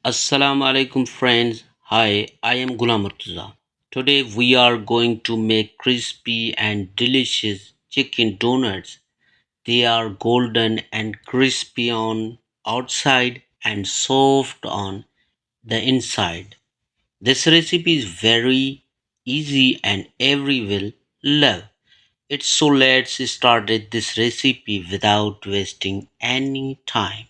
Assalamu alaikum friends. Hi, I am Murtaza. Today we are going to make crispy and delicious chicken donuts. They are golden and crispy on outside and soft on the inside. This recipe is very easy and everyone will love it. So let's start this recipe without wasting any time.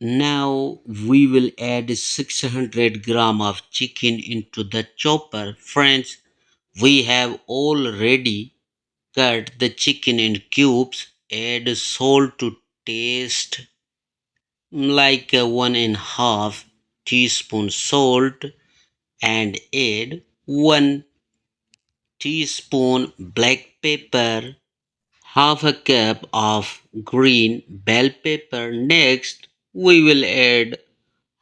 Now we will add 600 gram of chicken into the chopper. Friends, we have already cut the chicken in cubes. Add salt to taste, like 1.5 teaspoon salt, and add 1 teaspoon black pepper, half a cup of green bell pepper. Next, we will add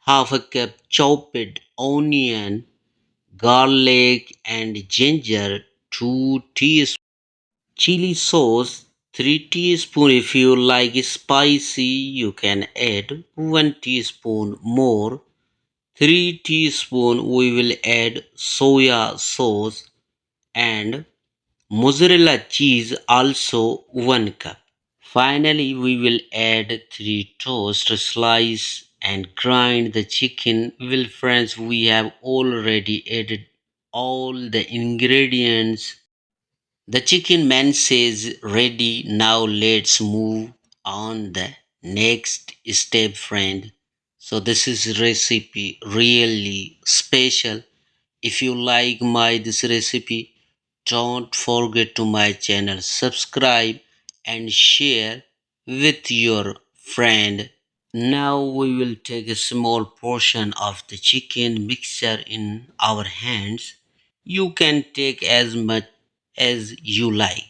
half a cup chopped onion, garlic and ginger, 2 teaspoons chili sauce, 3 teaspoons. If you like spicy, you can add 1 teaspoon more. 3 teaspoons we will add soya sauce and mozzarella cheese, also 1 cup. Finally, we will add 3 toast slices and grind the chicken. Well, friends, we have already added all the ingredients. The chicken mince is ready. Now let's move on the next step, friend. So this is recipe really special. If you like my this recipe, don't forget to my channel, subscribe and share with your friend. Now we will take a small portion of the chicken mixture in our hands. You can take as much as you like.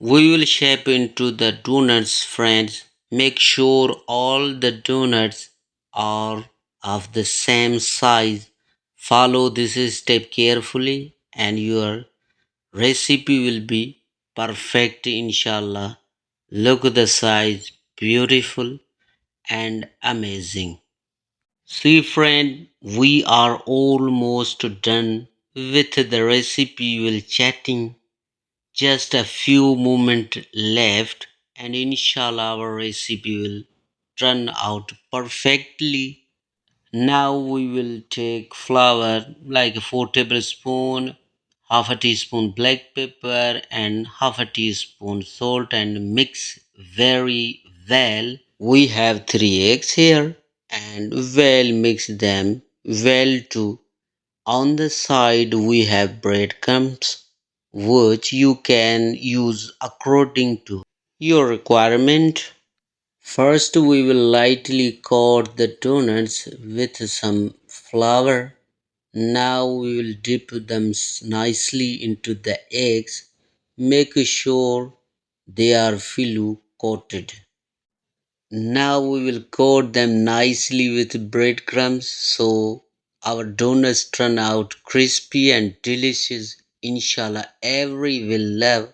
We will shape into the donuts, friends. Make sure all the donuts are of the same size. Follow this step carefully and your recipe will be perfect, inshallah. Look at the size, beautiful and amazing. See friend, we are almost done with the recipe. We'll chatting just a few moments left, and inshallah, our recipe will turn out perfectly. Now we will take flour like 4 tablespoons, half a teaspoon black pepper, and half a teaspoon salt, and mix very well. We have 3 eggs here, and well mix them well too. On the side we have breadcrumbs, which you can use according to your requirement. First we will lightly coat the donuts with some flour. Now we will dip them nicely into the eggs. Make sure they are fully coated. Now we will coat them nicely with breadcrumbs so our donuts turn out crispy and delicious. Inshallah, every will love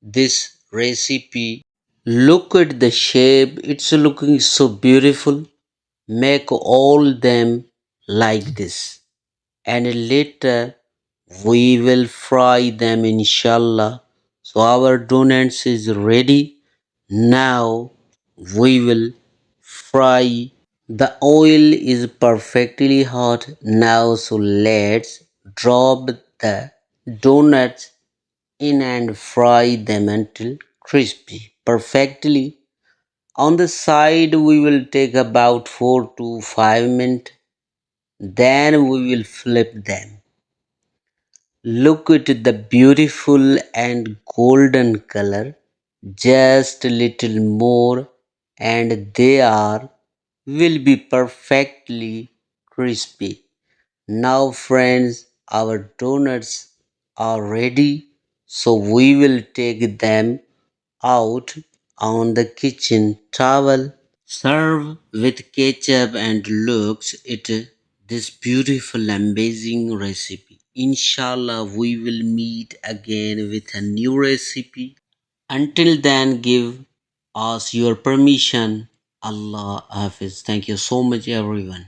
this recipe. Look at the shape, it's looking so beautiful. Make all them like this. And later we will fry them, inshallah. So our donuts is ready. Now we will fry. The oil is perfectly hot now, so let's drop the donuts in and fry them until crispy perfectly. On the side we will take about 4 to 5 minutes, then we will flip them. Look at the beautiful and golden color. Just a little more and they are will be perfectly crispy. Now friends, our donuts are ready, so we will take them out on the kitchen towel. Serve with ketchup and looks at this beautiful amazing recipe. Inshallah we will meet again with a new recipe. Until then, give us your permission. Allah Hafiz. Thank you so much everyone.